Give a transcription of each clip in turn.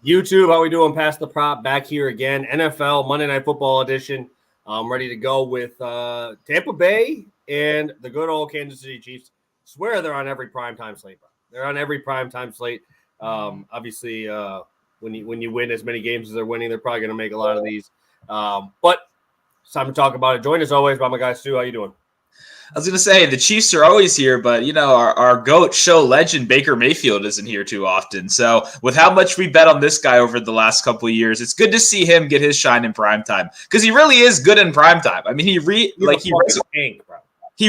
YouTube, how we doing? Pass the prop back here again. NFL Monday Night Football edition. I'm ready to go with Tampa Bay and the good old Kansas City Chiefs. Swear they're on every primetime slate, bro. They're on every primetime slate. Obviously, when you win as many games as they're winning, they're probably going to make a lot of these. But it's time to talk about it. Joined as always by my guy Stu. How you doing? I was going to say the Chiefs are always here, but, our GOAT show legend Baker Mayfield isn't here too often. So with how much we bet on this guy over the last couple of years, it's good to see him get his shine in primetime because he really is good in primetime. I mean, he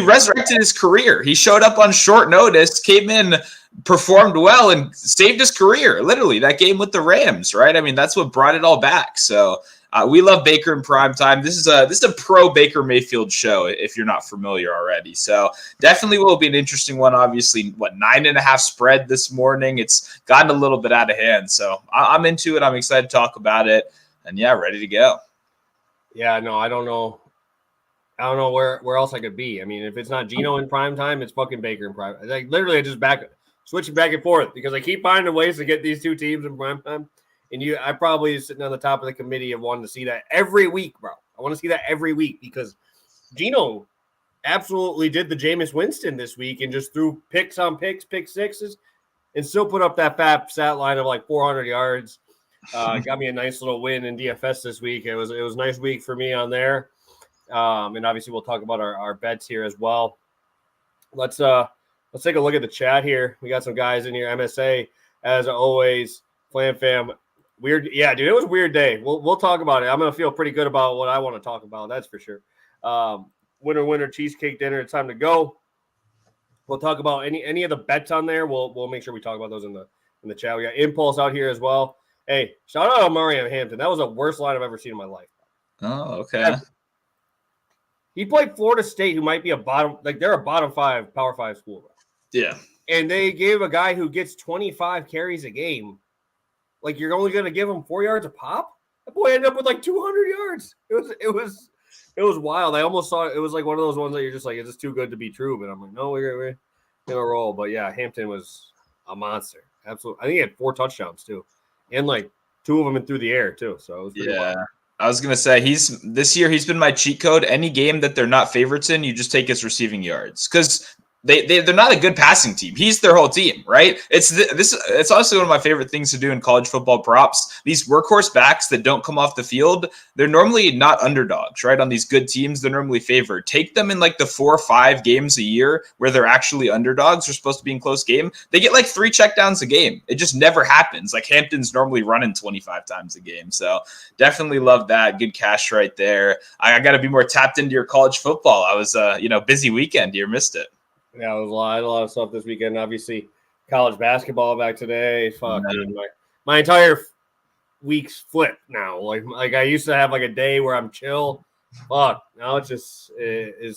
resurrected his career. He showed up on short notice, came in, performed well, and saved his career. Literally, that game with the Rams, right? I mean, that's what brought it all back. So we love Baker in primetime. This is a pro Baker Mayfield show if you're not familiar already. So definitely will be an interesting one. Obviously, 9.5 spread this morning. It's gotten a little bit out of hand. So I'm into it. I'm excited to talk about it. And yeah, ready to go. Yeah, no, I don't know where else I could be. I mean, if it's not Geno in primetime, it's fucking Baker in prime. Like literally, I just switching back and forth because I keep finding ways to get these two teams in primetime. And I probably sitting on the top of the committee of wanting to see that every week, bro. I want to see that every week because Geno absolutely did the Jameis Winston this week and just threw picks on picks, pick sixes, and still put up that fat stat line of like 400 yards. Got me a nice little win in DFS this week. It was a nice week for me on there. And obviously we'll talk about our bets here as well. Let's take a look at the chat here. We got some guys in here. MSA, as always, Flam Fam. Weird, yeah, dude. It was a weird day. We'll talk about it. I'm gonna feel pretty good about what I want to talk about. That's for sure. Winner cheesecake dinner. It's time to go. We'll talk about any of the bets on there. We'll make sure we talk about those in the chat. We got Impulse out here as well. Hey, shout out to Mario Hampton. That was the worst line I've ever seen in my life. Oh, okay. He played Florida State, who might be they're a bottom 5 Power 5 school. Bro. Yeah. And they gave a guy who gets 25 carries a game. Like you're only going to give him 4 yards a pop? That boy ended up with like 200 yards. It was wild. I almost saw it was like one of those ones that you're just like, it's just too good to be true. But I'm like, no, we're gonna roll. But yeah, Hampton was a monster. Absolutely. I think he had 4 touchdowns too, and like 2 of them in through the air too. So it was pretty wild. I was gonna say this year he's been my cheat code. Any game that they're not favorites in, you just take his receiving yards because they're not a good passing team. He's their whole team, right? It's also one of my favorite things to do in college football props. These workhorse backs that don't come off the field, they're normally not underdogs, right? On these good teams, they're normally favored. Take them in like the 4 or 5 games a year where they're actually underdogs. They're supposed to be in close game. They get like 3 checkdowns a game. It just never happens. Like Hampton's normally running 25 times a game. So definitely love that. Good cash right there. I got to be more tapped into your college football. I was, busy weekend. You missed it. Yeah, it was a lot of stuff this weekend. Obviously, college basketball back today. Fuck, dude. My entire week's flipped now. Like I used to have like a day where I'm chill. Fuck, now it's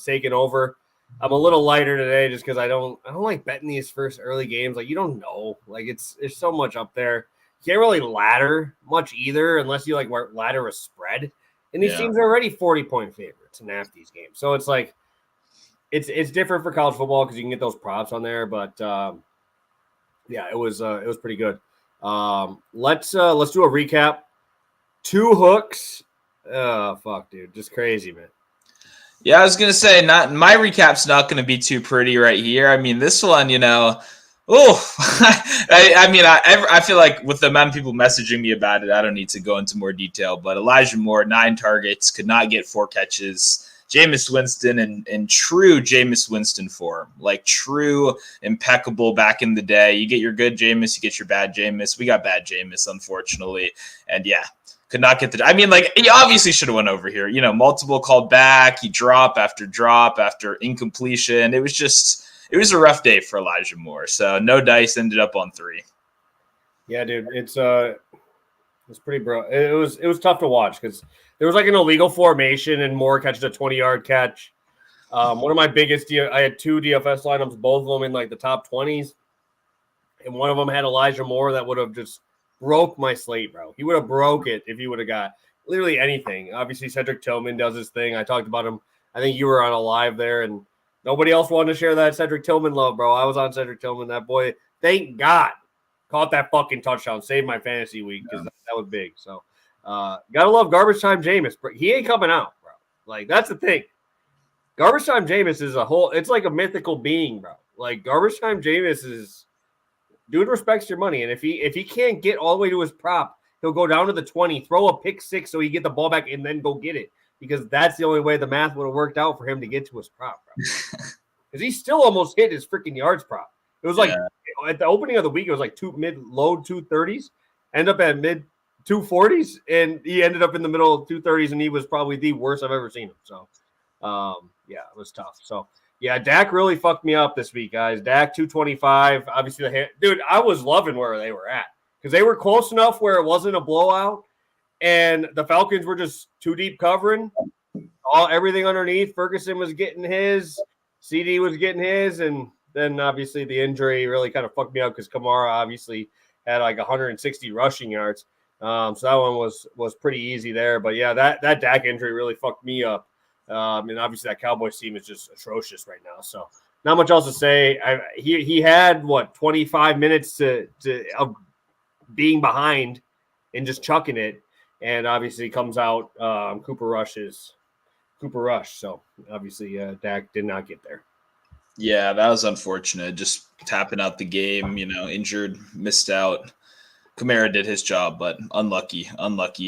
taking over. I'm a little lighter today just because I don't like betting these first early games. Like you don't know. Like there's so much up there. You can't really ladder much either unless you like ladder a spread. And these teams are already 40-point favorites in half these games. So it's like. It's different for college football because you can get those props on there, but it was pretty good. Let's do a recap. 2 hooks. Oh fuck, dude, just crazy, man. Yeah, I was gonna say my recap's not gonna be too pretty right here. I mean, this one, I feel like with the amount of people messaging me about it, I don't need to go into more detail. But Elijah Moore, 9 targets, could not get 4 catches. Jameis Winston in true Jameis Winston form, like true impeccable back in the day. You get your good Jameis, you get your bad Jameis. We got bad Jameis, unfortunately. And yeah, could not get he obviously should have went over here. Multiple called back. He drop after incompletion. It was a rough day for Elijah Moore. So no dice, ended up on 3. Yeah, dude, it's pretty bro. It was tough to watch because there was like an illegal formation and Moore catches a 20-yard catch. One of my biggest I had 2 DFS lineups, both of them in like the top 20s, and one of them had Elijah Moore that would have just broke my slate, bro. He would have broke it if he would have got literally anything. Obviously, Cedric Tillman does his thing. I talked about him. I think you were on a live there, and nobody else wanted to share that Cedric Tillman love, bro. I was on Cedric Tillman. That boy, thank God caught that fucking touchdown, saved my fantasy week because that was big. So, gotta love garbage time Jameis. He ain't coming out, bro. Like, that's the thing. Garbage time Jameis is it's like a mythical being, bro. Like, garbage time Jameis is, dude respects your money. And if he can't get all the way to his prop, he'll go down to the 20, throw a pick six so he get the ball back and then go get it. Because that's the only way the math would have worked out for him to get to his prop, bro. Because he still almost hit his freaking yards prop. It was like at the opening of the week, it was like low 230s, end up at mid 240s, and he ended up in the middle of 230s, and he was probably the worst I've ever seen him. So, yeah, it was tough. So, yeah, Dak really fucked me up this week, guys. Dak 225. Obviously, dude, I was loving where they were at because they were close enough where it wasn't a blowout, and the Falcons were just too deep covering. Everything underneath. Ferguson was getting his. CD was getting his, and then obviously the injury really kind of fucked me up because Kamara obviously had like 160 rushing yards. So that one was pretty easy there. But yeah, that Dak injury really fucked me up. And obviously that Cowboys team is just atrocious right now. So not much else to say. He had 25 minutes of being behind and just chucking it, and obviously comes out Cooper Rush. So obviously Dak did not get there. Yeah, that was unfortunate. Just tapping out the game, injured, missed out. Kamara did his job, but unlucky.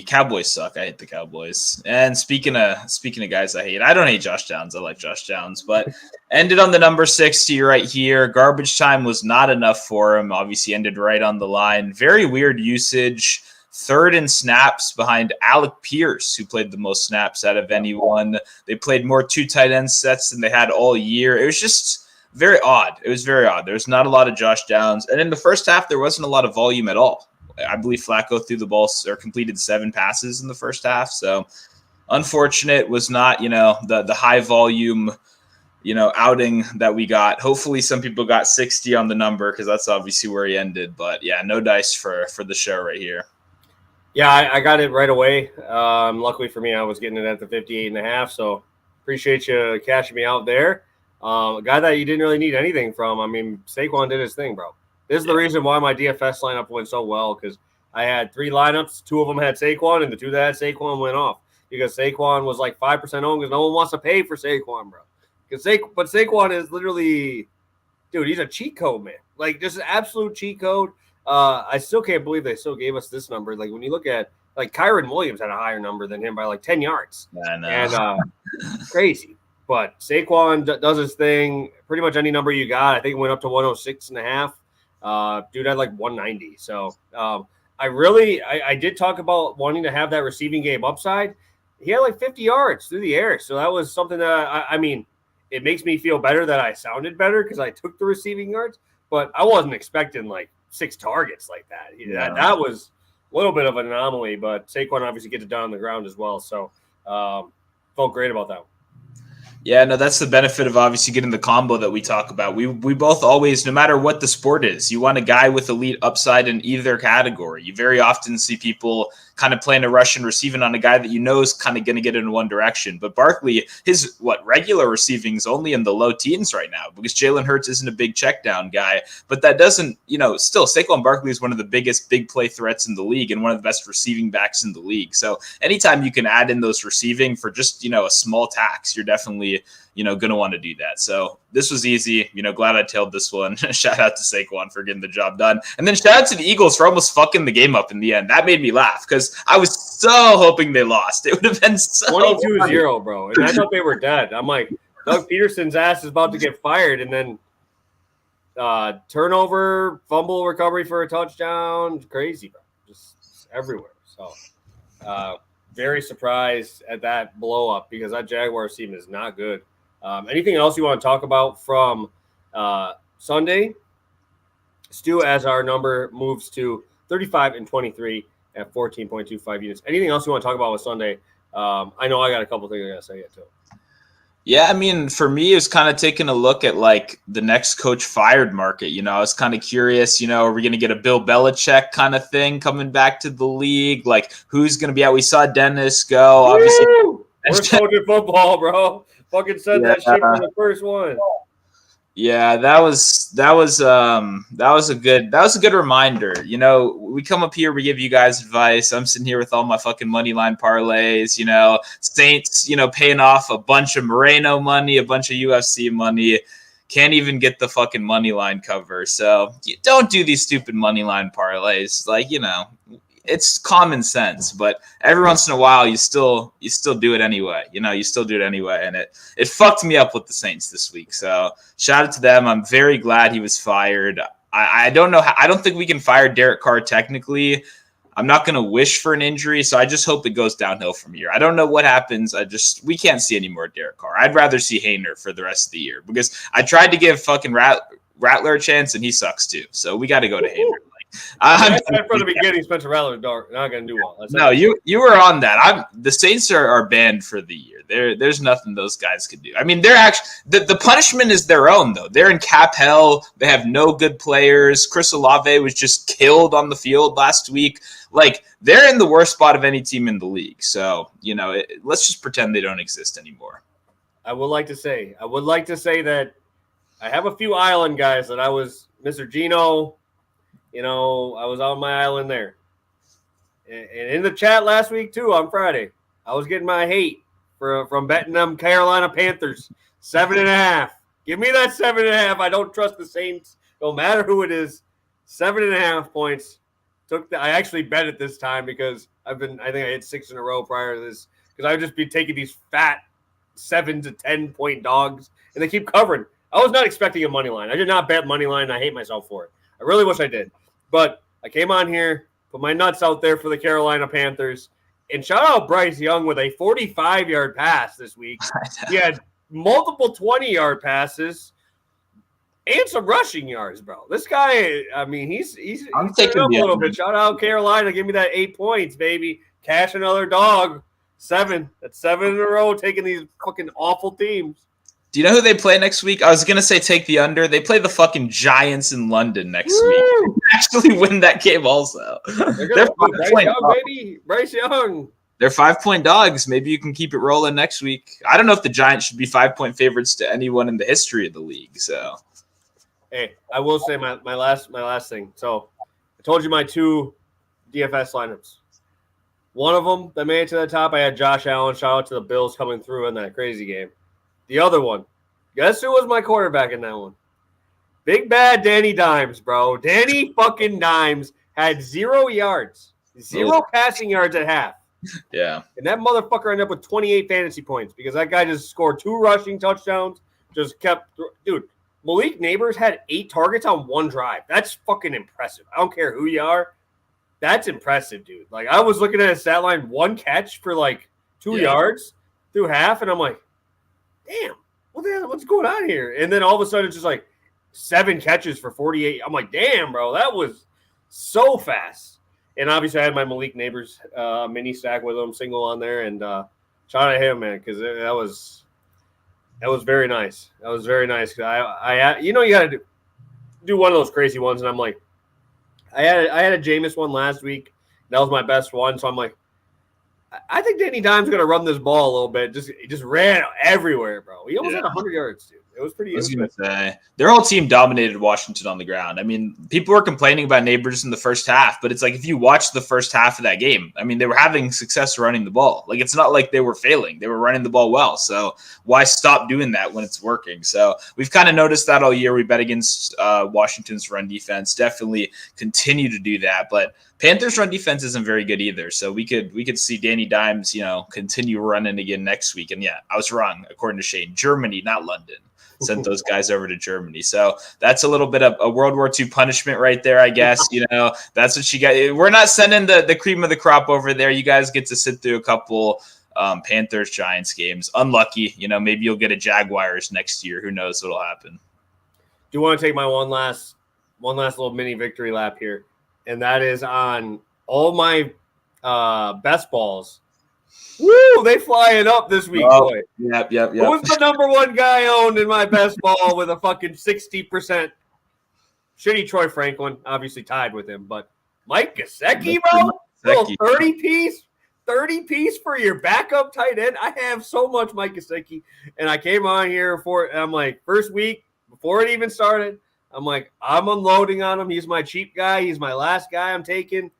Cowboys suck. I hate the Cowboys. And speaking of guys I hate, I don't hate Josh Downs. I like Josh Downs, but ended on the number 60 right here. Garbage time was not enough for him. Obviously ended right on the line. Very weird usage. Third in snaps behind Alec Pierce, who played the most snaps out of anyone. They played more 2 tight end sets than they had all year. It was just very odd. There was not a lot of Josh Downs. And in the first half, there wasn't a lot of volume at all. I believe Flacco threw the ball or completed 7 passes in the first half. So unfortunate, was not, the high volume, outing that we got. Hopefully some people got 60 on the number because that's obviously where he ended. But yeah, no dice for the show right here. Yeah, I got it right away. Luckily for me, I was getting it at the 58.5. So appreciate you cashing me out there. A guy that you didn't really need anything from. I mean, Saquon did his thing, bro. This is the reason why my DFS lineup went so well, because I had 3 lineups. 2 of them had Saquon, and the 2 that had Saquon went off because Saquon was like 5% owned because no one wants to pay for Saquon, bro. But Saquon is literally, dude, he's a cheat code, man. Like, just an absolute cheat code. I still can't believe they still gave us this number. Like, when you look at, like, Kyron Williams had a higher number than him by like 10 yards. I know. And crazy. But Saquon does his thing. Pretty much any number you got. I think it went up to 106.5. Dude had like 190. So I did talk about wanting to have that receiving game upside. He had like 50 yards through the air. So that was something that, I mean, it makes me feel better that I sounded better because I took the receiving yards. But I wasn't expecting like 6 targets like that. Yeah. That was a little bit of an anomaly. But Saquon obviously gets it down on the ground as well. So felt great about that one. Yeah, no, that's the benefit of obviously getting the combo that we talk about. We both always, no matter what the sport is, you want a guy with elite upside in either category. You very often see people kind of playing a rush and receiving on a guy that you know is kind of going to get in one direction. But Barkley, his regular receiving is only in the low teens right now because Jalen Hurts isn't a big check down guy. But that doesn't, still Saquon Barkley is one of the biggest big play threats in the league and one of the best receiving backs in the league. So anytime you can add in those receiving for just, a small tax, you're definitely going to want to do that. So this was easy. Glad I tailed this one. Shout out to Saquon for getting the job done. And then shout out to the Eagles for almost fucking the game up in the end. That made me laugh because I was so hoping they lost. It would have been so 22-0, bro. And I thought they were dead. I'm like, Doug Peterson's ass is about to get fired. And then turnover, fumble recovery for a touchdown. Crazy, bro. Just everywhere. So very surprised at that blow up because that Jaguars team is not good. Anything else you want to talk about from Sunday? Stu, as our number moves to 35 and 23 at 14.25 units. Anything else you want to talk about with Sunday? I know I got a couple things I got to say yet too. Yeah, I mean, for me, it's kind of taking a look at like the next coach fired market. I was kind of curious, are we going to get a Bill Belichick kind of thing coming back to the league? Like, who's going to be out? We saw Dennis go. Obviously, we're coaching football, bro. Fucking said that shit from the first one. Yeah, that was a good reminder. You know, we come up here, we give you guys advice. I'm sitting here with all my fucking money line parlays. You know, Saints. You know, paying off a bunch of Moreno money, a bunch of UFC money. Can't even get the fucking money line cover. So you don't do these stupid money line parlays. Like, you know, it's common sense, but every once in a while you still do it anyway. You know, you still do it anyway, and it fucked me up with the Saints this week. So shout out to them. I'm very glad he was fired. I don't know. I don't think we can fire Derek Carr technically. I'm not going to wish for an injury, so I just hope it goes downhill from here. I don't know what happens. We can't see any more Derek Carr. I'd rather see Hayner for the rest of the year because I tried to give fucking Rattler a chance, and he sucks too. So we got to go to Hayner. I said from the beginning, Spencer Rattler not going to do well. No, you were on that. The Saints are banned for the year. There's nothing those guys could do. I mean, they're actually the punishment is their own though. They're in cap hell. They have no good players. Chris Olave was just killed on the field last week. Like, they're in the worst spot of any team in the league. So, you know, let's just pretend they don't exist anymore. I would like to say that I have a few island guys that I was Mr. Gino. You know, I was on my island there. And in the chat last week, too, on Friday, I was getting my hate from betting them Carolina Panthers 7.5. Give me that 7.5. I don't trust the Saints, no matter who it is. 7.5 points. I actually bet it this time because I think I hit 6 in a row prior to this because I would just be taking these fat 7 to 10 point dogs, and they keep covering. I was not expecting a money line. I did not bet money line. I hate myself for it. I really wish I did. But I came on here, put my nuts out there for the Carolina Panthers, and shout out Bryce Young with a 45-yard pass this week. He had multiple 20-yard passes and some rushing yards, bro. This guy, I mean, he's taking up a little bit. Shout out Carolina. Give me that 8 points, baby. Cash another dog. 7. That's 7 in a row taking these fucking awful teams. Do you know who they play next week? I was going to say take the under. They play the fucking Giants in London next week. They actually win that game also. They're Bryce Young, baby. Bryce Young. They're 5-point dogs. Maybe you can keep it rolling next week. I don't know if the Giants should be 5-point favorites to anyone in the history of the league. So, hey, I will say my last thing. So I told you my 2 DFS lineups. One of them that made it to the top, I had Josh Allen. Shout out to the Bills coming through in that crazy game. The other one, guess who was my quarterback in that one? Big bad Danny Dimes, bro. Danny fucking Dimes had 0 yards, 0 passing yards at half. Yeah. And that motherfucker ended up with 28 fantasy points because that guy just scored 2 rushing touchdowns, just kept – dude, Malik Neighbors had 8 targets on 1 drive. That's fucking impressive. I don't care who you are. That's impressive, dude. Like, I was looking at his stat line, 1 catch for, like, 2 yards through half, and I'm like, damn, what's going on here? And then all of a sudden it's just like 7 catches for 48. I'm like, damn, bro, that was so fast. And obviously I had my Malik Neighbors mini stack with him, single on there, and shout out to him, man, because that was very nice. That was very nice. I you know, you got to do one of those crazy ones, and I'm like, I had a Jameis one last week. That was my best one, so I'm like, I think Danny Dimes going to run this ball a little bit. He just ran everywhere, bro. He almost had 100 yards, dude. It was pretty. I was going to say their whole team dominated Washington on the ground. I mean, people were complaining about Neighbors in the first half, but it's like if you watch the first half of that game, I mean, they were having success running the ball. Like, it's not like they were failing; they were running the ball well. So why stop doing that when it's working? So we've kind of noticed that all year. We bet against Washington's run defense. Definitely continue to do that, but Panthers' run defense isn't very good either. So we could see Danny Dimes, you know, continue running again next week. And yeah, I was wrong according to Shane. Germany, not London. Sent those guys over to Germany. So that's a little bit of a World War II punishment right there, I guess. You know, that's what you got. We're not sending the cream of the crop over there. You guys get to sit through a couple Panthers-Giants games. Unlucky. You know, maybe you'll get a Jaguars next year. Who knows what'll happen. Do you want to take my one last little mini victory lap here? And that is on all my best balls. Woo! They flying up this week, boy. Yep. Who was the number 1 guy owned in my best ball with a fucking 60%? Shitty Troy Franklin, obviously tied with him, but Mike Gesicki, bro? Little 30 piece for your backup tight end. I have so much Mike Gesicki, and I came on here and I'm like, first week, before it even started. I'm like, I'm unloading on him. He's my cheap guy. He's my last guy I'm taking.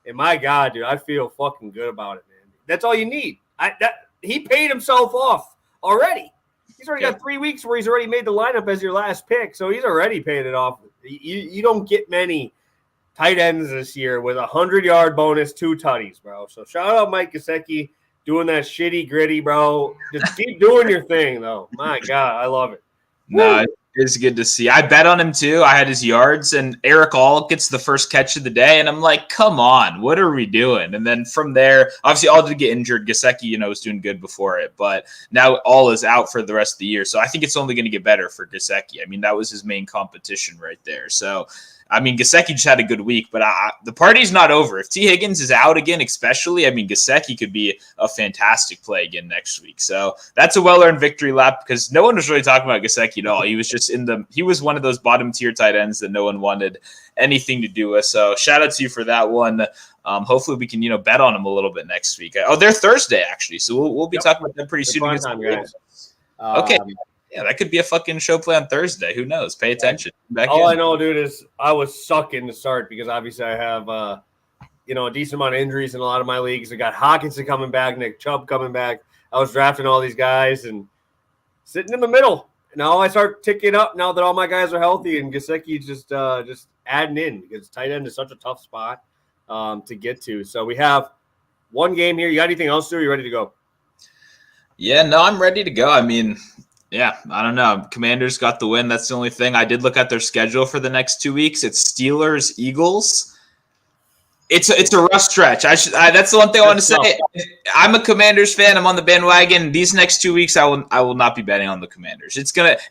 And my God, dude, I feel fucking good about it, man. That's all you need. He paid himself off already. He's already got 3 weeks where he's already made the lineup as your last pick, so he's already paid it off. You don't get many tight ends this year with 100-yard bonus, 2 tutties, bro. So shout out Mike Gesicki doing that shitty gritty, bro. Just keep doing your thing, though. My God, I love it. No, it's good to see. I bet on him too. I had his yards, and Eric All gets the first catch of the day, and I'm like, come on, what are we doing? And then from there, obviously All did get injured. Gesicki, was doing good before it, but now All is out for the rest of the year. So I think it's only going to get better for Gesicki. I mean, that was his main competition right there. So I mean, Gesicki just had a good week, but the party's not over. If T. Higgins is out again, especially, I mean, Gesicki could be a fantastic play again next week. So that's a well-earned victory lap because no one was really talking about Gesicki at all. He was just he was one of those bottom-tier tight ends that no one wanted anything to do with. So shout out to you for that one. Hopefully we can, bet on him a little bit next week. Oh, they're Thursday, actually. So we'll be talking about them pretty soon. Guys. Okay. Yeah, that could be a fucking show play on Thursday. Who knows? Pay attention. All I know, dude, is I was sucking to start because obviously I have, a decent amount of injuries in a lot of my leagues. I got Hawkinson coming back, Nick Chubb coming back. I was drafting all these guys and sitting in the middle. Now I start ticking up now that all my guys are healthy and Gesicki just adding in because tight end is such a tough spot to get to. So we have one game here. You got anything else to do? Are you ready to go? Yeah, no, I'm ready to go. I mean, yeah, I don't know. Commanders got the win. That's the only thing. I did look at their schedule for the next 2 weeks. It's Steelers, Eagles. It's a rough stretch. That's the one thing I want to say. I'm a Commanders fan. I'm on the bandwagon. These next 2 weeks, I will not be betting on the Commanders.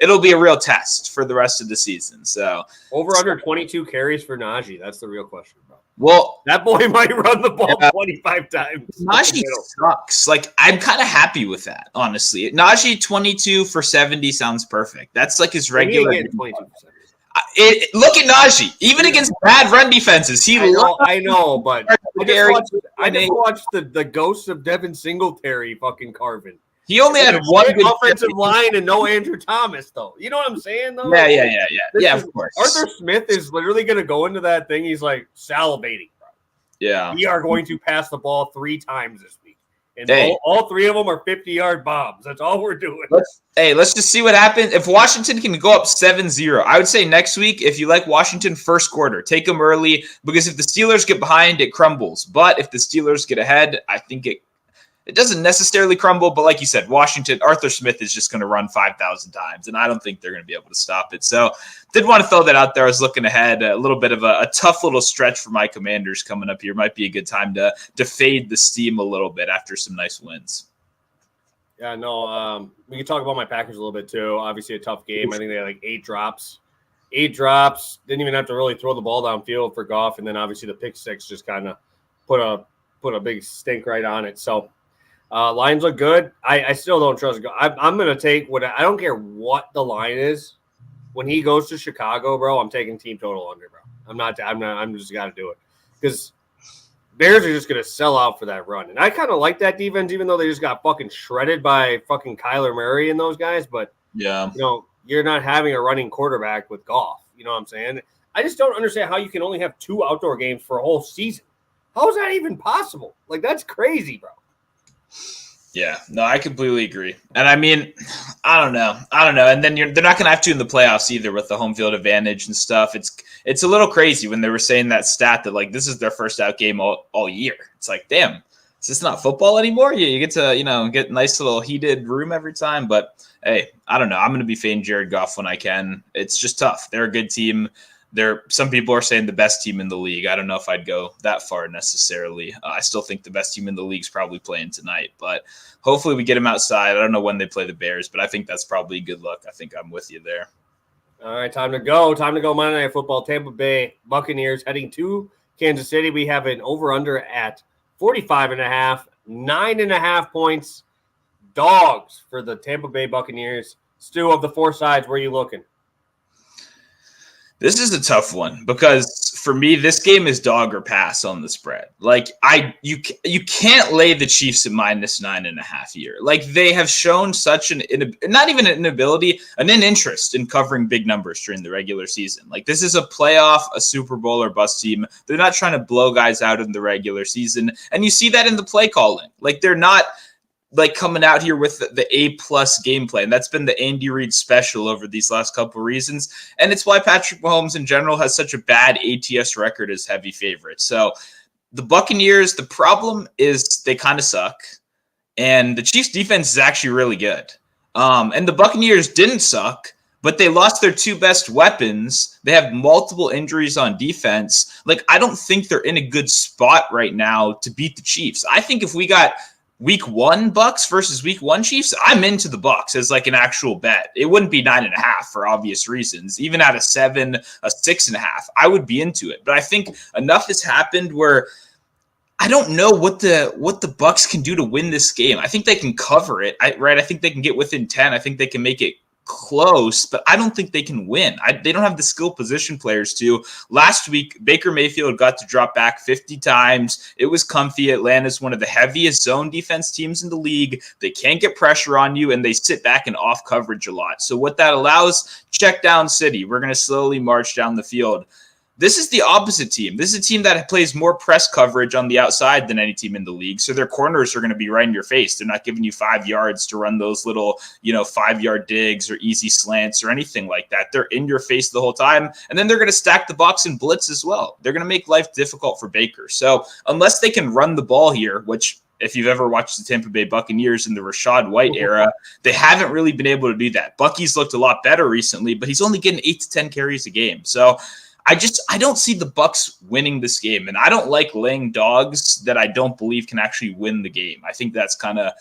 It'll be a real test for the rest of the season. So under 22 carries for Najee. That's the real question, bro. Well, that boy might run the ball 25 times. Najee sucks. Like, I'm kind of happy with that, honestly. Najee 22 for 70 sounds perfect. That's like his regular. 22 for 70. Look at Najee. Even against bad run defenses, I know, but I just watched the ghost of Devin Singletary fucking carving. He only had one good offensive line and no Andrew Thomas, though. You know what I'm saying, though? Yeah, of course. Arthur Smith is literally going to go into that thing. He's like salivating, bro. Yeah. We are going to pass the ball 3 times this week. And all 3 of them are 50-yard bombs. That's all we're doing. Let's just see what happens. If Washington can go up 7-0, I would say next week, if you like Washington first quarter, take them early because if the Steelers get behind, it crumbles. But if the Steelers get ahead, I think it doesn't necessarily crumble, but like you said, Arthur Smith is just going to run 5,000 times, and I don't think they're going to be able to stop it. So did want to throw that out there. I was looking ahead, a little bit of a tough little stretch for my Commanders coming up here. Might be a good time to fade the steam a little bit after some nice wins. Yeah, no, we can talk about my Packers a little bit too. Obviously a tough game. I think they had like 8 drops. 8 drops. Didn't even have to really throw the ball downfield for Goff, and then obviously the pick 6 just kind of put a big stink right on it. So lines look good. I still don't trust. I'm going to take I don't care what the line is. When he goes to Chicago, bro, I'm taking team total under, bro. I'm just got to do it because Bears are just going to sell out for that run. And I kind of like that defense, even though they just got fucking shredded by fucking Kyler Murray and those guys. But yeah, you're not having a running quarterback with Goff. You know what I'm saying? I just don't understand how you can only have 2 outdoor games for a whole season. How is that even possible? Like, that's crazy, bro. Yeah, no, I completely agree. And I mean, I don't know. And then they're not going to have to in the playoffs either with the home field advantage and stuff. It's a little crazy when they were saying that stat that like this is their first out game all year. It's like, damn, is this not football anymore? You get to, get a nice little heated room every time. But hey, I don't know. I'm going to be fading Jared Goff when I can. It's just tough. They're a good team. Some people are saying the best team in the league. I don't know if I'd go that far necessarily. I still think the best team in the league is probably playing tonight, but hopefully we get them outside. I don't know when they play the Bears, but I think that's probably good luck. I think I'm with you there. All right, time to go. Monday Night Football. Tampa Bay Buccaneers heading to Kansas City. We have an over-under at 45.5, 9.5 points. Dogs for the Tampa Bay Buccaneers. Stu, of the 4 sides, where are you looking? This is a tough one because for me, this game is dog or pass on the spread. Like you can't lay the Chiefs at -9.5 here. Like they have shown such not even an inability, an interest in covering big numbers during the regular season. Like this is a playoff, a Super Bowl or bust team. They're not trying to blow guys out in the regular season, and you see that in the play calling. Like they're not like coming out here with the A+ game plan. That's been the Andy Reid special over these last couple of reasons. And it's why Patrick Mahomes in general has such a bad ATS record as heavy favorite. So the Buccaneers, the problem is they kind of suck. And the Chiefs defense is actually really good. And the Buccaneers didn't suck, but they lost their two best weapons. They have multiple injuries on defense. Like, I don't think they're in a good spot right now to beat the Chiefs. I think if we got Week 1 Bucks versus Week 1 Chiefs, I'm into the Bucks as like an actual bet. It wouldn't be 9.5 for obvious reasons. Even at a 7, a 6.5, I would be into it. But I think enough has happened where I don't know what the Bucks can do to win this game. I think they can cover it, right? I think they can get within 10. I think they can make it close, but I don't think they can win. They don't have the skill position players to. Last week, Baker Mayfield got to drop back 50 times. It was comfy. Atlanta's one of the heaviest zone defense teams in the league. They can't get pressure on you, and they sit back and off coverage a lot. So what that allows, check down city. We're going to slowly march down the field. This is the opposite team. This is a team that plays more press coverage on the outside than any team in the league. So their corners are going to be right in your face. They're not giving you 5 yards to run those little, 5-yard digs or easy slants or anything like that. They're in your face the whole time. And then they're going to stack the box and blitz as well. They're going to make life difficult for Baker. So unless they can run the ball here, which if you've ever watched the Tampa Bay Buccaneers in the Rashad White era, they haven't really been able to do that. Bucky's looked a lot better recently, but he's only getting 8 to 10 carries a game. So I don't see the Bucks winning this game, and I don't like laying dogs that I don't believe can actually win the game. I think that's kind of,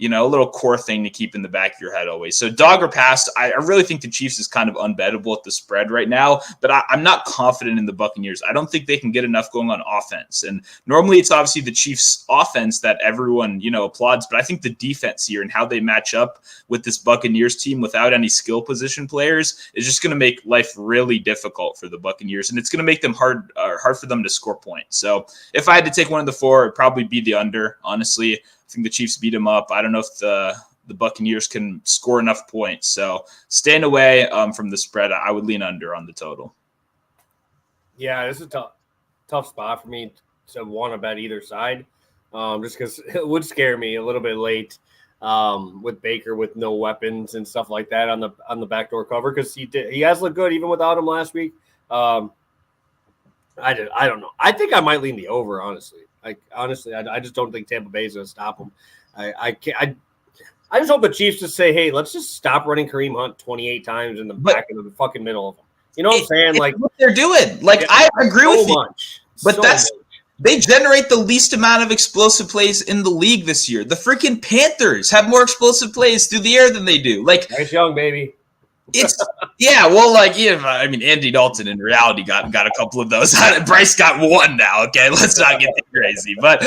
a little core thing to keep in the back of your head always. So dog or pass, I really think the Chiefs is kind of unbettable at the spread right now, but I'm not confident in the Buccaneers. I don't think they can get enough going on offense. And normally it's obviously the Chiefs offense that everyone, applauds, but I think the defense here and how they match up with this Buccaneers team without any skill position players is just going to make life really difficult for the Buccaneers. And it's going to make them hard for them to score points. So if I had to take one of the 4, it'd probably be the under, honestly. I think the Chiefs beat them up. I don't know if the Buccaneers can score enough points. So staying away from the spread, I would lean under on the total. Yeah, this is a tough spot for me to want to bet either side, just because it would scare me a little bit late with Baker with no weapons and stuff like that on the backdoor cover, because he has looked good even without him last week. I don't know. I think I might lean the over, honestly. I just don't think Tampa Bay is going to stop them. I just hope the Chiefs just say, hey, let's just stop running Kareem Hunt 28 times in the back of the fucking middle of them. You know what I'm saying? Like what they're doing. Like, I agree with you. But they generate the least amount of explosive plays in the league this year. The freaking Panthers have more explosive plays through the air than they do. Like, Bryce Young, baby. Andy Dalton in reality got a couple of those. Bryce got 1 now. Okay, let's not get too crazy. But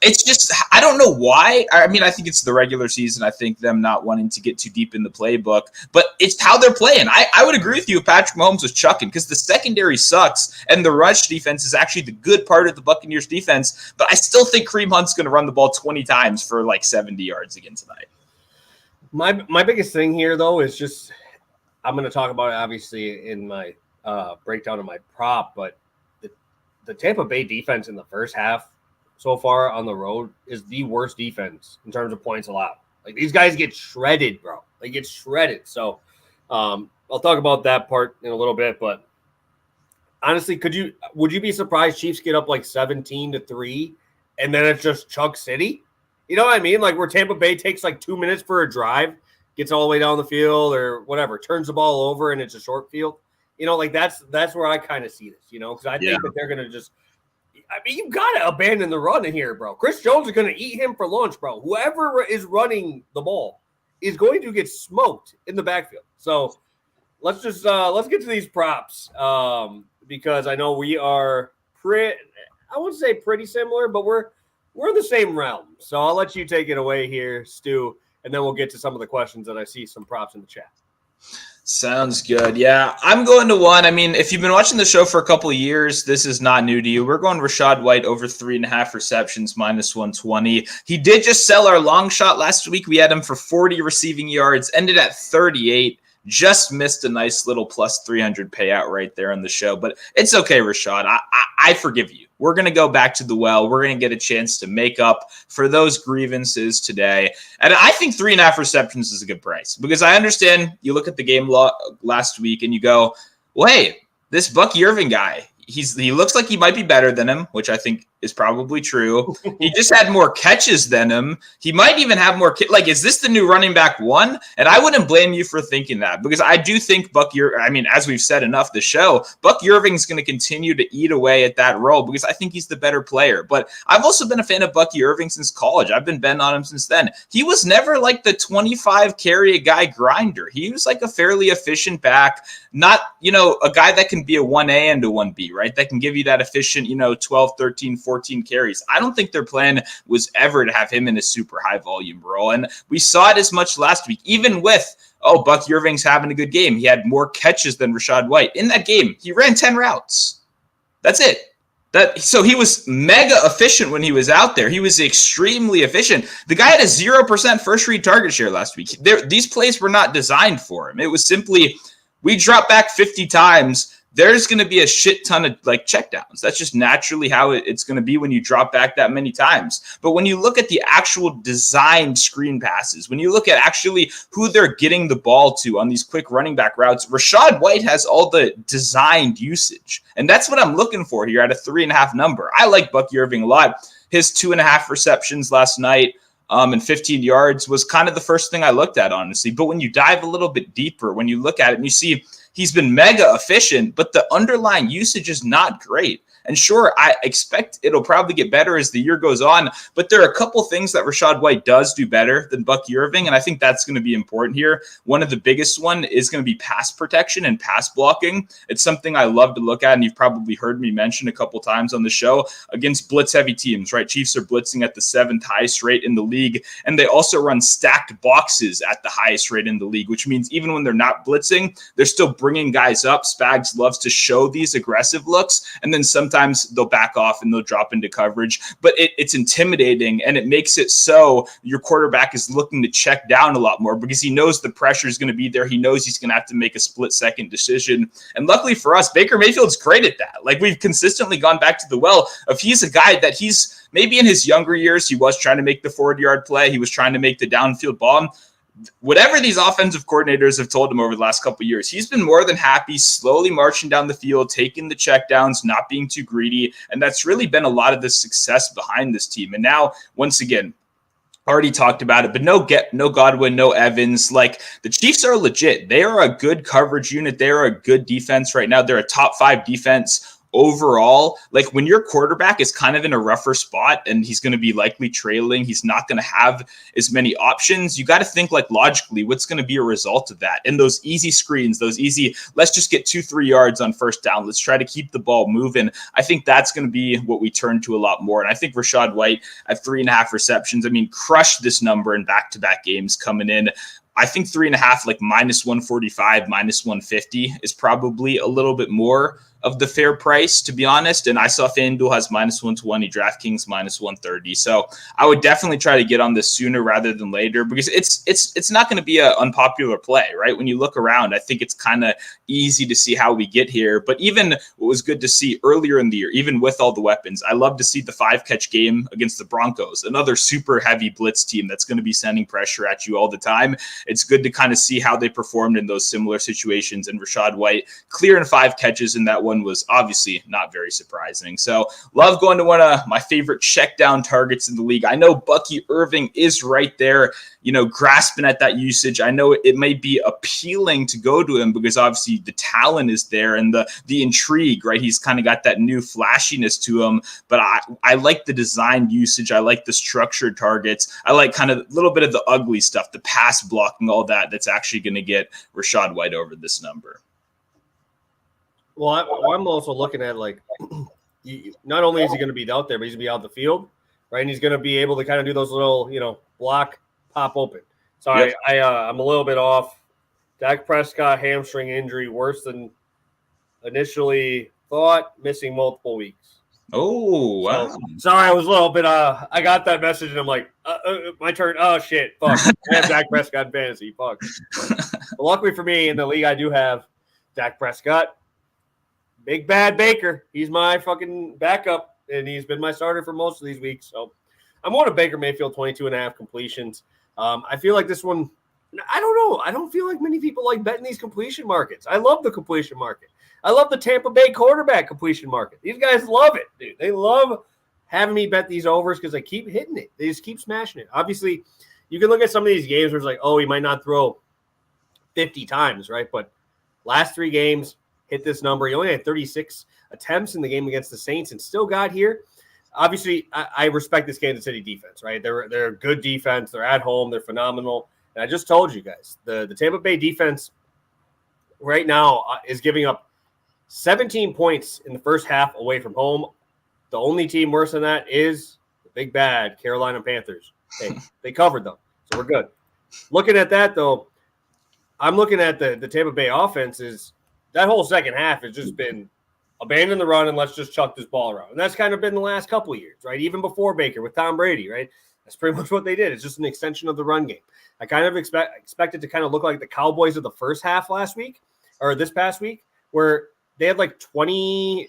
it's just, I don't know why. I think it's the regular season. I think them not wanting to get too deep in the playbook, but it's how they're playing. I would agree with you if Patrick Mahomes was chucking, because the secondary sucks and the rush defense is actually the good part of the Buccaneers defense. But I still think Kareem Hunt's going to run the ball 20 times for 70 yards again tonight. My biggest thing here though is just, I'm going to talk about it obviously in my breakdown of my prop, but the Tampa Bay defense in the first half so far on the road is the worst defense in terms of points allowed. Like, these guys get shredded, bro. They get shredded. So I'll talk about that part in a little bit, but honestly, would you be surprised Chiefs get up 17-3 and then it's just Chuck City? You know what I mean? Like, where Tampa Bay takes 2 minutes for a drive, gets all the way down the field or whatever, turns the ball over and it's a short field. That's where I kind of see this, because I think that they're going to just – you got to abandon the run in here, bro. Chris Jones is going to eat him for lunch, bro. Whoever is running the ball is going to get smoked in the backfield. So let's just let's get to these props because I know we are I wouldn't say pretty similar, but we're in the same realm. So I'll let you take it away here, Stu. And then we'll get to some of the questions that I see some props in the chat. Sounds good. Yeah, I'm going to one. I mean, if you've been watching the show for a couple of years, this is not new to you. We're going Rachaad White over 3.5 receptions, -120. He did just sell our long shot last week. We had him for 40 receiving yards, ended at 38. Just missed a nice little plus 300 payout right there on the show. But it's okay, Rachaad. I forgive you. We're going to go back to the well. We're going to get a chance to make up for those grievances today. And I think 3.5 receptions is a good price because I understand you look at the game last week and you go, well, hey, this Bucky Irving guy, he looks like he might be better than him, which I think is probably true. He just had more catches than him. He might even have more like, is this the new running back one? And I wouldn't blame you for thinking that because I do think as we've said enough this show, Bucky Irving's going to continue to eat away at that role because I think he's the better player. But I've also been a fan of Bucky Irving since college. I've been betting on him since then. He was never like the 25 carry a guy grinder. He was like a fairly efficient back, not, a guy that can be a 1A and a 1B, right? That can give you that efficient, 12, 13, 14 carries. I don't think their plan was ever to have him in a super high volume role. And we saw it as much last week, even with, Bucky Irving's having a good game. He had more catches than Rachaad White. In that game, he ran 10 routes. That's it. So he was mega efficient when he was out there. He was extremely efficient. The guy had a 0% first read target share last week. These plays were not designed for him. It was simply, we drop back 50 times. There's going to be a shit ton of checkdowns. That's just naturally how it's going to be when you drop back that many times. But when you look at the actual designed screen passes, when you look at actually who they're getting the ball to on these quick running back routes, Rachaad White has all the designed usage. And that's what I'm looking for here at a 3.5 number. I like Bucky Irving a lot. His 2.5 receptions last night, and 15 yards was kind of the first thing I looked at, honestly. But when you dive a little bit deeper, when you look at it and you see he's been mega efficient, but the underlying usage is not great. And sure, I expect it'll probably get better as the year goes on, but there are a couple things that Rachaad White does do better than Bucky Irving, and I think that's going to be important here. One of the biggest one is going to be pass protection and pass blocking. It's something I love to look at, and you've probably heard me mention a couple times on the show against blitz-heavy teams, right? Chiefs are blitzing at the 7th highest rate in the league, and they also run stacked boxes at the highest rate in the league, which means even when they're not blitzing, they're still bringing guys up. Spags loves to show these aggressive looks, and then sometimes they'll back off and they'll drop into coverage, but it's intimidating and it makes it so your quarterback is looking to check down a lot more because he knows the pressure is going to be there. He knows he's going to have to make a split-second decision. And luckily for us, Baker Mayfield's great at that. Like, we've consistently gone back to the well of he's a guy that he's maybe in his younger years, he was trying to make the 40-yard play. He was trying to make the downfield ball. Whatever these offensive coordinators have told him over the last couple of years, he's been more than happy slowly marching down the field, taking the checkdowns, not being too greedy. And that's really been a lot of the success behind this team. And now, once again, already talked about it, but no Godwin, no Evans. Like, the Chiefs are legit. They are a good coverage unit. They are a good defense right now. They're a top 5 defense overall. Like, when your quarterback is kind of in a rougher spot and he's going to be likely trailing, he's not going to have as many options. You got to think, like, logically, what's going to be a result of that? And those easy screens, let's just get 2-3 yards on first down. Let's try to keep the ball moving. I think that's going to be what we turn to a lot more. And I think Rachaad White at 3.5 receptions, crushed this number in back-to-back games coming in. I think 3.5, like -145, -150 is probably a little bit more of the fair price, to be honest. And I saw FanDuel has -120, DraftKings -130. So I would definitely try to get on this sooner rather than later because it's not going to be an unpopular play, right? When you look around, I think it's kind of easy to see how we get here. But even what was good to see earlier in the year, even with all the weapons, I love to see the 5-catch game against the Broncos, another super heavy blitz team that's going to be sending pressure at you all the time. It's good to kind of see how they performed in those similar situations. And Rachaad White clearing 5 catches in that one was obviously not very surprising. So love going to one of my favorite check down targets in the league. I know Bucky Irving is right there, grasping at that usage. I know it may be appealing to go to him because obviously the talent is there and the intrigue, right? He's kind of got that new flashiness to him, but I like the design usage. I like the structured targets. I like kind of a little bit of the ugly stuff, the pass blocking, all that's actually going to get Rachaad White over this number. Well, I'm also looking at, like, not only is he going to be out there, but he's going to be out the field, right? And he's going to be able to kind of do those little, block, pop open. So yep. I'm a little bit off Dak Prescott hamstring injury worse than initially thought, missing multiple weeks. Oh, wow. So, sorry, I was a little bit. I got that message and I'm like, my turn. Oh shit, fuck. I have Dak Prescott in fantasy. Fuck. But luckily for me, in the league, I do have Dak Prescott. Big bad Baker. He's my fucking backup, and he's been my starter for most of these weeks. So I'm on a Baker Mayfield 22.5 completions. I feel like this one. I don't know. I don't feel like many people like betting these completion markets. I love the completion market. I love the Tampa Bay quarterback completion market. These guys love it, dude. They love having me bet these overs because I keep hitting it. They just keep smashing it. Obviously, you can look at some of these games where it's like, oh, he might not throw 50 times, right? But last 3 games hit this number. He only had 36 attempts in the game against the Saints and still got here. Obviously, I respect this Kansas City defense, right? They're a good defense. They're at home. They're phenomenal. And I just told you guys, the Tampa Bay defense right now is giving up 17 points in the first half away from home. The only team worse than that is the big bad Carolina Panthers. Hey, they covered them, so we're good. Looking at that, though, I'm looking at the Tampa Bay offense is that whole second half has just been abandon the run and let's just chuck this ball around. And that's kind of been the last couple of years, right? Even before Baker with Tom Brady, right? That's pretty much what they did. It's just an extension of the run game. I kind of expect it to kind of look like the Cowboys of the first half last week or this past week, where they had like 21,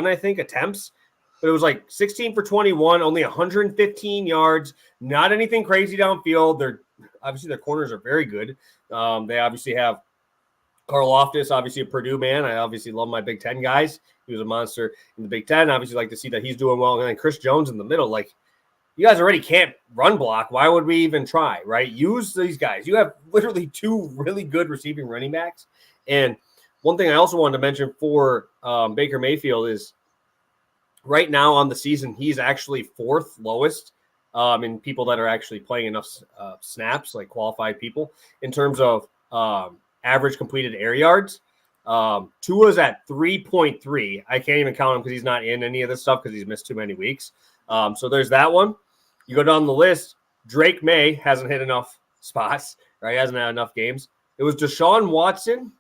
I think, attempts, but it was like 16 for 21, only 115 yards, not anything crazy downfield. Their corners are very good. They obviously have Carl Loftus, obviously a Purdue man. I obviously love my Big Ten guys. He was a monster in the Big Ten. Obviously like to see that he's doing well. And then Chris Jones in the middle, like, you guys already can't run block. Why would we even try, right? Use these guys. You have literally 2 really good receiving running backs. And one thing I also wanted to mention for Baker Mayfield is right now on the season, he's actually 4th lowest in people that are actually playing enough snaps, like qualified people, in terms of average completed air yards. Tua's at 3.3. I can't even count him because he's not in any of this stuff because he's missed too many weeks. So there's that one. You go down the list. Drake May hasn't hit enough spots, right? He hasn't had enough games. It was Deshaun Watson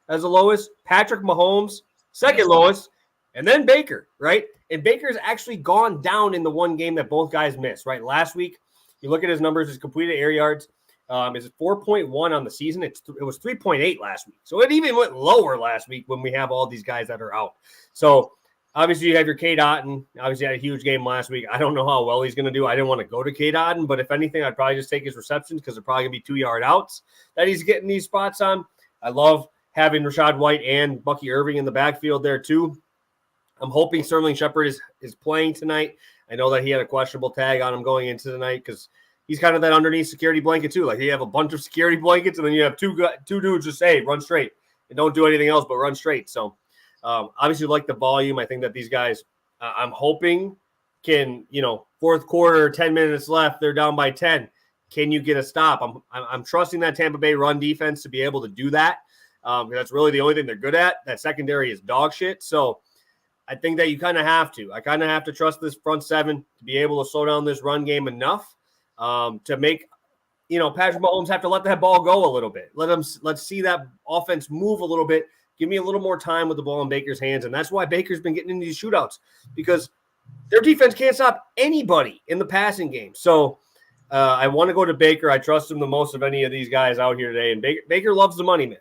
as the lowest, Patrick Mahomes, second lowest, and then Baker, right? And Baker's actually gone down in the one game that both guys missed, right? Last week, you look at his numbers, his completed air yards, is 4.1 on the season. It was 3.8 last week. So it even went lower last week when we have all these guys that are out. So obviously you have your K. Dotton. Obviously had a huge game last week. I don't know how well he's going to do. I didn't want to go to K. Dotton, but if anything, I'd probably just take his receptions because they're probably going to be 2-yard outs that he's getting these spots on. I love having Rashad White and Bucky Irving in the backfield there too. I'm hoping Sterling Shepard is playing tonight. I know that he had a questionable tag on him going into the night because he's kind of that underneath security blanket too. Like you have a bunch of security blankets and then you have two dudes just say, run straight and don't do anything else but run straight. So obviously like the volume. I think that these guys, I'm hoping can, fourth quarter, 10 minutes left, they're down by 10. Can you get a stop? I'm trusting that Tampa Bay run defense to be able to do that. That's really the only thing they're good at. That secondary is dog shit. So I think that you kind of have to. I kind of have to trust this front seven to be able to slow down this run game enough to make, Patrick Mahomes have to let that ball go a little bit. Let's see that offense move a little bit. Give me a little more time with the ball in Baker's hands. And that's why Baker's been getting into these shootouts because their defense can't stop anybody in the passing game. So I want to go to Baker. I trust him the most of any of these guys out here today. And Baker loves the money, man.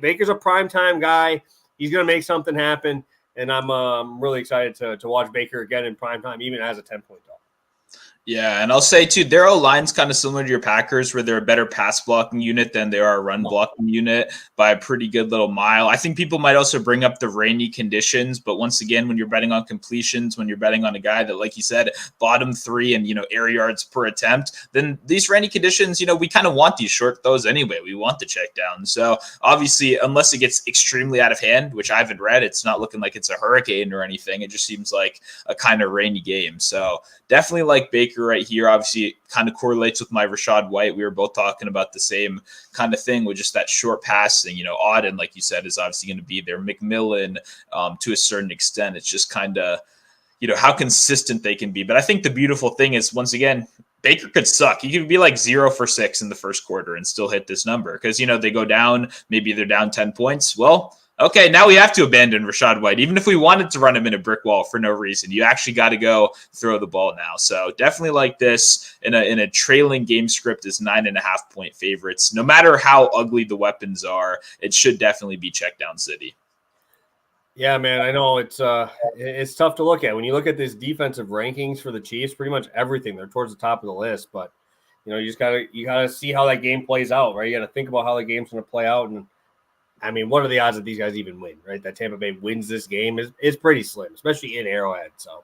Baker's a primetime guy. He's going to make something happen. And I'm really excited to watch Baker again in primetime, even as a 10-point dog. Yeah, and I'll say, too, their O-line's kind of similar to your Packers, where they're a better pass-blocking unit than they are a run-blocking unit by a pretty good little mile. I think people might also bring up the rainy conditions, but once again, when you're betting on completions, when you're betting on a guy that, like you said, bottom 3 and, air yards per attempt, then these rainy conditions, we kind of want these short throws anyway. We want the check down. So, obviously, unless it gets extremely out of hand, which I haven't read, it's not looking like it's a hurricane or anything. It just seems like a kind of rainy game. So, definitely like Baker right here. Obviously, it kind of correlates with my Rashad White. We were both talking about the same kind of thing with just that short passing. Auden, like you said, is obviously going to be there. McMillan, to a certain extent. It's just kind of, how consistent they can be. But I think the beautiful thing is, once again, Baker could suck. He could be like 0 for 6 in the first quarter and still hit this number because, they go down. Maybe they're down 10 points. Well, okay, now we have to abandon Rachaad White. Even if we wanted to run him in a brick wall for no reason, you actually got to go throw the ball now. So definitely like this in a trailing game script is 9.5-point favorites. No matter how ugly the weapons are, it should definitely be check down city. Yeah, man, I know it's tough to look at. When you look at these defensive rankings for the Chiefs, pretty much everything, they're towards the top of the list. But, you just gotta see how that game plays out, right? You got to think about how the game's going to play out. And, I mean, what are the odds that these guys even win, right? That Tampa Bay wins this game is pretty slim, especially in Arrowhead. So,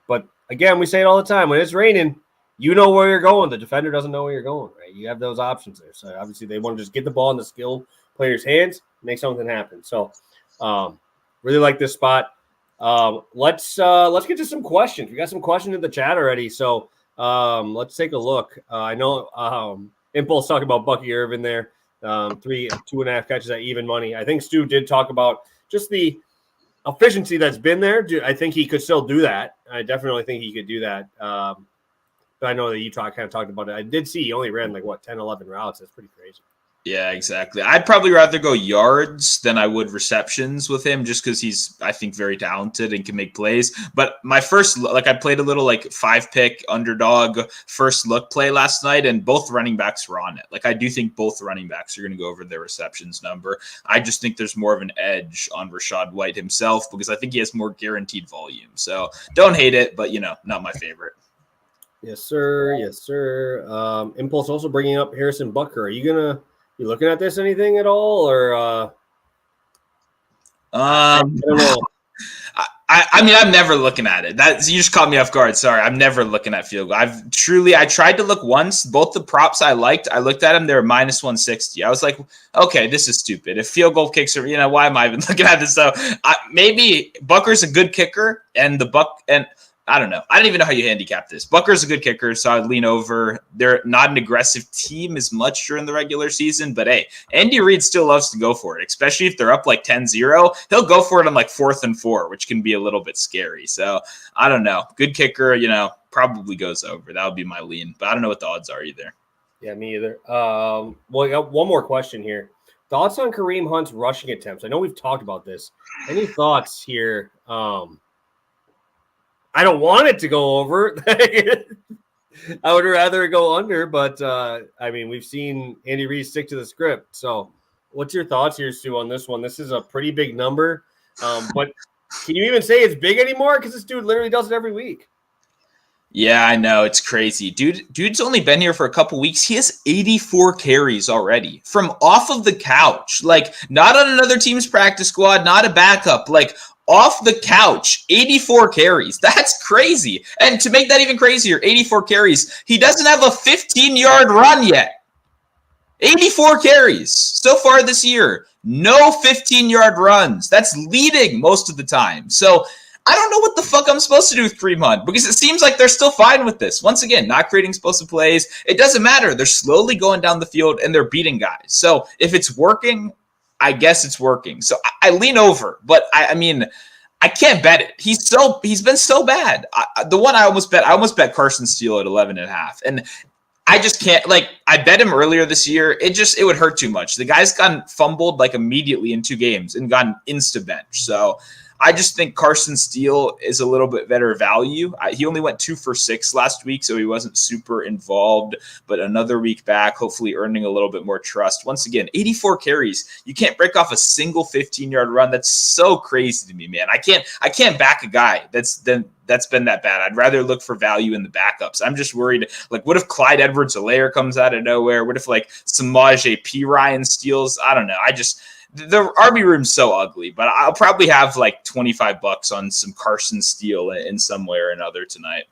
but, again, we say it all the time. When it's raining, you know where you're going. The defender doesn't know where you're going, right? You have those options there. So, obviously, they want to just get the ball in the skilled player's hands, make something happen. So, really like this spot. Let's get to some questions. We got some questions in the chat already, so let's take a look. I know Impulse talking about Bucky Irvin there. 2.5 catches at even money. I think Stu did talk about just the efficiency that's been there. I think he could still do that. I definitely think he could do that. But I know that you kind of talked about it. I did see he only ran 10, 11 routes. That's pretty crazy. Yeah, exactly. I'd probably rather go yards than I would receptions with him just because he's, I think, very talented and can make plays. But my first, I played a little 5-pick underdog first look play last night, and both running backs were on it. I do think both running backs are going to go over their receptions number. I just think there's more of an edge on Rachaad White himself because I think he has more guaranteed volume. So don't hate it, but, not my favorite. Yes, sir. Yes, sir. Impulse also bringing up Harrison Butker. Are you looking at this anything at all, or I don't know. I mean, I'm never looking at it. You just caught me off guard. Sorry, I'm never looking at field goal. I tried to look once. Both the props I looked at them. They were minus 160. I was like, okay, this is stupid. If field goal kicks are, why am I even looking at this? So maybe Bucker's a good kicker, and I don't know. I don't even know how you handicap this. Butker's a good kicker, so I'd lean over. They're not an aggressive team as much during the regular season, but hey, Andy Reid still loves to go for it, especially if they're up 10-0. He'll go for it on 4th and 4, which can be a little bit scary. So I don't know. Good kicker, probably goes over. That would be my lean, but I don't know what the odds are either. Yeah, me either. Well, I got one more question here. Thoughts on Kareem Hunt's rushing attempts? I know we've talked about this. Any thoughts here? I don't want it to go over. I would rather go under, but I mean, we've seen Andy Reid stick to the script. So what's your thoughts here, Stu, on this one? This is a pretty big number, but can you even say it's big anymore? Because this dude literally does it every week. Yeah, I know. It's crazy. Dude's only been here for a couple weeks. He has 84 carries already from off of the couch. Not on another team's practice squad, not a backup. Off the couch, 84 carries. That's crazy. And to make that even crazier, 84 carries. He doesn't have a 15-yard run yet. 84 carries so far this year. No 15-yard runs. That's leading most of the time. So I don't know what the fuck I'm supposed to do with Kareem Hunt because it seems like they're still fine with this. Once again, not creating explosive plays. It doesn't matter. They're slowly going down the field and they're beating guys. So if it's working, I guess it's working. So I lean over, but I mean, I can't bet it. He's been so bad. The one I almost bet Carson Steele at 11.5. And I just can't, I bet him earlier this year. It would hurt too much. The guy's gotten fumbled immediately in 2 games and gotten insta bench. So I just think Carson Steele is a little bit better value. He only went 2 for 6 last week, so he wasn't super involved. But another week back, hopefully earning a little bit more trust. Once again, 84 carries. You can't break off a single 15-yard run. That's so crazy to me, man. I can't back a guy that's been that bad. I'd rather look for value in the backups. I'm just worried. What if Clyde Edwards-Helaire comes out of nowhere? What if Samaje Perine steals? I don't know. The RB room's so ugly, but I'll probably have $25 on some Carson Steele in some way or another tonight.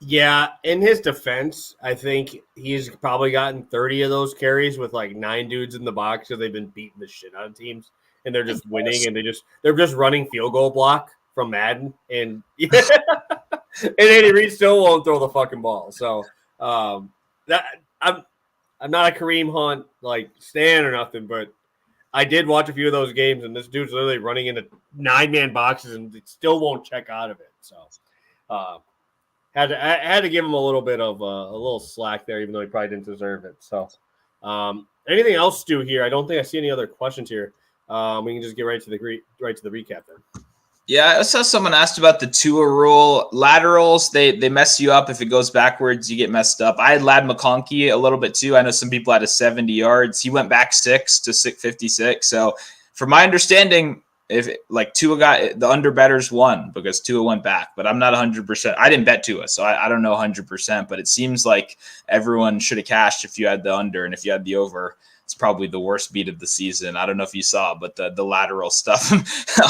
Yeah, in his defense, I think he's probably gotten 30 of those carries with 9 dudes in the box because they've been beating the shit out of teams and they're just winning and they're just running field goal block from Madden and and Andy Reid still won't throw the fucking ball. So that I'm not a Kareem Hunt stan or nothing, but I did watch a few of those games, and this dude's literally running into 9-man boxes and still won't check out of it. So, I had to give him a little bit of a little slack there, even though he probably didn't deserve it. So, anything else, Stu? Here, I don't think I see any other questions here. We can just get right to the recap then. Yeah, I saw someone asked about the Tua rule. Laterals, they mess you up. If it goes backwards, you get messed up. I had Lad McConkey a little bit too. I know some people had a 70 yards. He went back 6 to 656. So from my understanding, if like Tua got the under betters won because Tua went back, but I'm not 100%. I didn't bet Tua, so I don't know 100%, but it seems like everyone should have cashed if you had the under, and if you had the over, it's probably the worst beat of the season. I don't know if you saw, but the lateral stuff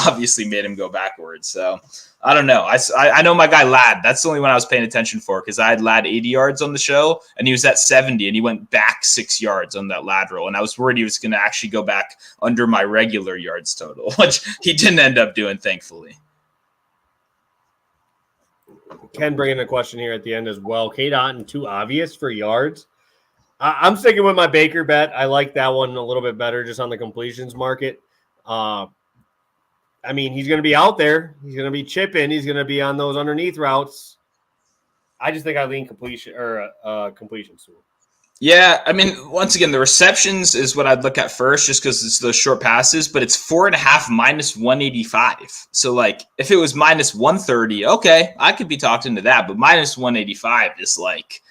obviously made him go backwards. So I don't know. I know my guy Ladd. That's the only one I was paying attention for because I had Ladd 80 yards on the show and he was at 70 and he went back 6 yards on that lateral. And I was worried he was going to actually go back under my regular yards total, which he didn't end up doing, thankfully. Ken bringing a question here at the end as well. Kate Otten, too obvious for yards. I'm sticking with my Baker bet. I like that one a little bit better just on the completions market. I mean, he's going to be out there. He's going to be chipping. He's going to be on those underneath routes. I just think I lean completion or completions. Yeah, I mean, once again, the receptions is what I'd look at first just because it's those short passes, but it's 4.5 minus 185. So, like, if it was minus 130, okay, I could be talked into that, but minus 185 is like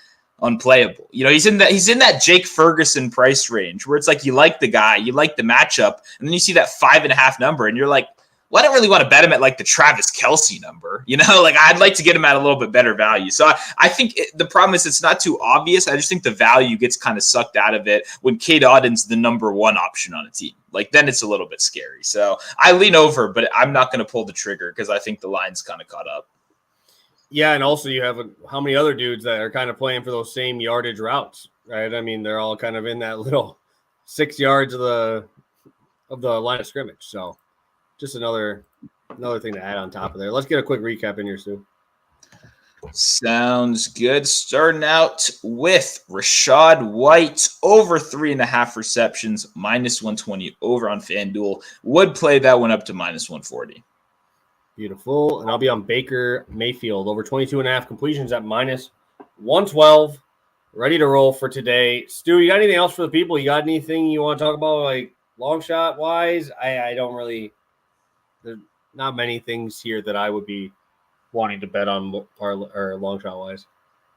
unplayable. You know, he's in that Jake Ferguson price range where it's like you like the guy, you like the matchup, and then you see that 5.5 number, and you're like, well, I don't really want to bet him at like the Travis Kelce number. You know, like I'd like to get him at a little bit better value. So I think the problem is it's not too obvious. I just think the value gets kind of sucked out of it when Cade Otton's the number one option on a team. Like then it's a little bit scary. So I lean over, but I'm not going to pull the trigger because I think the line's kind of caught up. Yeah, and also you have how many other dudes that are kind of playing for those same yardage routes, right? I mean, they're all kind of in that little 6 yards of the line of scrimmage. So just another thing to add on top of there. Let's get a quick recap in here, Stu. Sounds good. Starting out with Rachaad White, over 3.5 receptions, minus 120 over on FanDuel. Would play that one up to minus 140. Beautiful. And I'll be on Baker Mayfield, over 22.5 completions at minus 112. Ready to roll for today. Stu, you got anything else for the people? You got anything you want to talk about, like long shot wise? I don't really. There's not many things here that I would be wanting to bet on or long shot wise.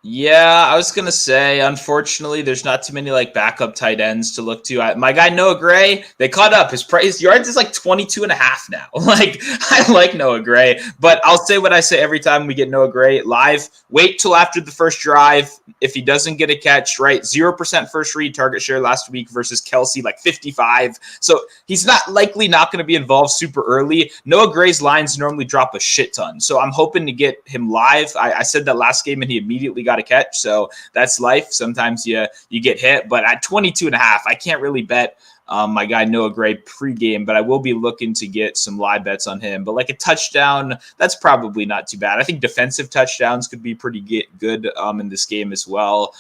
Yeah, I was going to say, unfortunately, there's not too many like backup tight ends to look to. My guy Noah Gray, they caught up. His yards is like 22.5 now. Like, I like Noah Gray, but I'll say what I say every time we get Noah Gray live. Wait till after the first drive. If he doesn't get a catch, right, 0% first read target share last week versus Kelce, like 55. So he's not going to be involved super early. Noah Gray's lines normally drop a shit ton. So I'm hoping to get him live. I said that last game and he immediately got a catch. So that's life. Sometimes you get hit, but at 22.5, I can't really bet my guy Noah Gray pregame, but I will be looking to get some live bets on him. But like a touchdown, that's probably not too bad. I think defensive touchdowns could be pretty good in this game as well.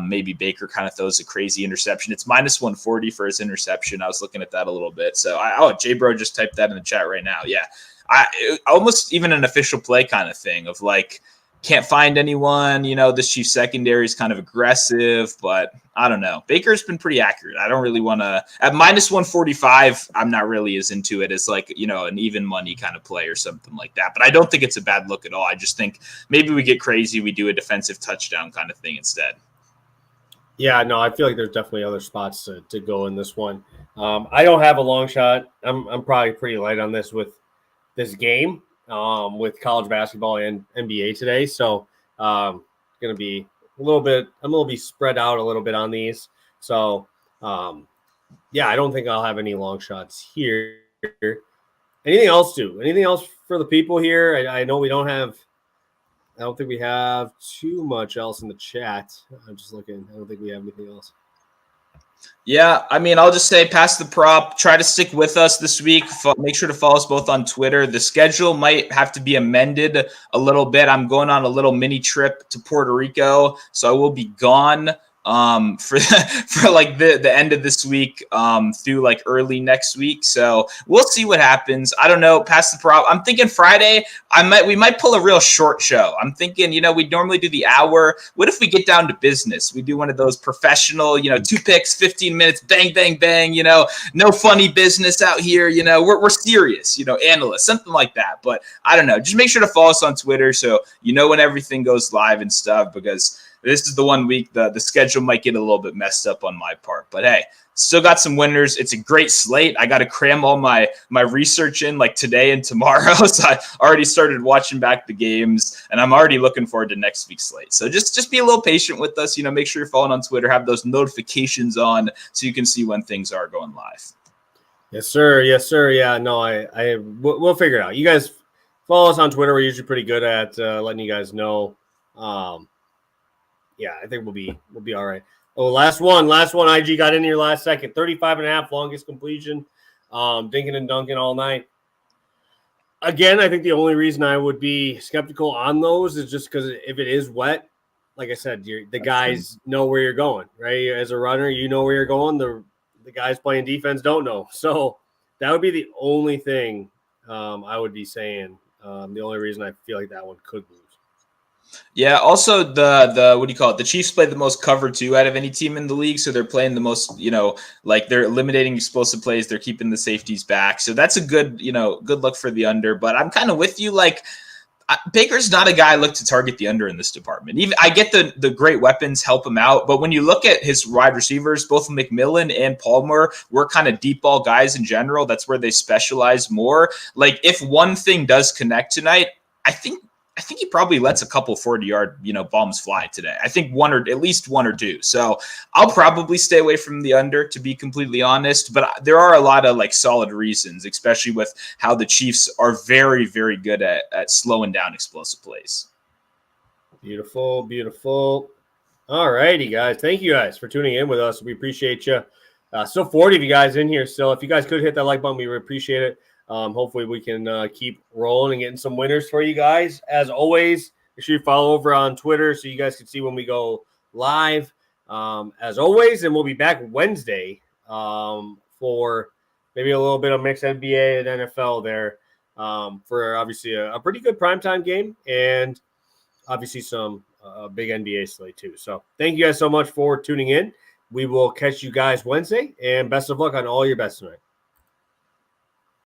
Maybe Baker kind of throws a crazy interception. It's minus 140 for his interception. I was looking at that a little bit. So J-Bro just typed that in the chat right now. Yeah. Almost even an official play kind of thing of like, can't find anyone, this Chiefs secondary is kind of aggressive, but I don't know. Baker's been pretty accurate. I don't really want to, at minus 145, I'm not really as into it as like, an even money kind of play or something like that. But I don't think it's a bad look at all. I just think maybe we get crazy. We do a defensive touchdown kind of thing instead. Yeah, no, I feel like there's definitely other spots to go in this one. I don't have a long shot. I'm probably pretty light on this with this game. With college basketball and NBA today. So going to be I'm going to be spread out a little bit on these. So I don't think I'll have any long shots here. Anything else, Stu? Anything else for the people here? I know I don't think we have too much else in the chat. I'm just looking. I don't think we have anything else. Yeah, I mean, I'll just say pass the prop. Try to stick with us this week. Make sure to follow us both on Twitter. The schedule might have to be amended a little bit. I'm going on a little mini trip to Puerto Rico, so I will be gone for like the end of this week through like early next week. So we'll see what happens. I don't know. Past the prop, I'm thinking Friday. We might pull a real short show. I'm thinking, we normally do the hour. What if we get down to business? We do one of those professional, 2 picks, 15 minutes, bang, bang, bang. No funny business out here. We're serious. Analysts, something like that. But I don't know. Just make sure to follow us on Twitter so when everything goes live and stuff, because this is the one week the schedule might get a little bit messed up on my part. But hey, still got some winners. It's a great slate. I got to cram all my research in like today and tomorrow. So I already started watching back the games, and I'm already looking forward to next week's slate. So just be a little patient with us. Make sure you're following on Twitter, have those notifications on so you can see when things are going live. Yes, sir. Yes, sir. Yeah, no, we'll figure it out. You guys follow us on Twitter. We're usually pretty good at letting you guys know. Yeah, I think we'll be all right. Oh, last one. IG got in here last second. 35.5, longest completion. Dinking and dunking all night. Again, I think the only reason I would be skeptical on those is just because if it is wet, like I said, the guys know where you're going, right? As a runner, you know where you're going. The guys playing defense don't know. So that would be the only thing I would be saying. The only reason I feel like that one could lose. Yeah. Also, the what do you call it? The Chiefs play the most cover 2 out of any team in the league, so they're playing the most. Like they're eliminating explosive plays. They're keeping the safeties back, so that's a good good look for the under. But I'm kind of with you. Like Baker's not a guy I look to target the under in this department. Even I get the great weapons help him out, but when you look at his wide receivers, both McMillan and Palmer were kind of deep ball guys in general. That's where they specialize more. Like if one thing does connect tonight, I think he probably lets a couple 40-yard, bombs fly today. I think at least one or two. So I'll probably stay away from the under, to be completely honest. But there are a lot of like solid reasons, especially with how the Chiefs are very, very good at slowing down explosive plays. Beautiful, beautiful. All righty, guys. Thank you guys for tuning in with us. We appreciate you. Still 40 of you guys in here still. If you guys could hit that like button, we would appreciate it. Hopefully we can keep rolling and getting some winners for you guys. As always, make sure you follow over on Twitter so you guys can see when we go live. As always, and we'll be back Wednesday for maybe a little bit of mixed NBA and NFL there for obviously a pretty good primetime game and obviously some big NBA slate too. So thank you guys so much for tuning in. We will catch you guys Wednesday, and best of luck on all your bets tonight.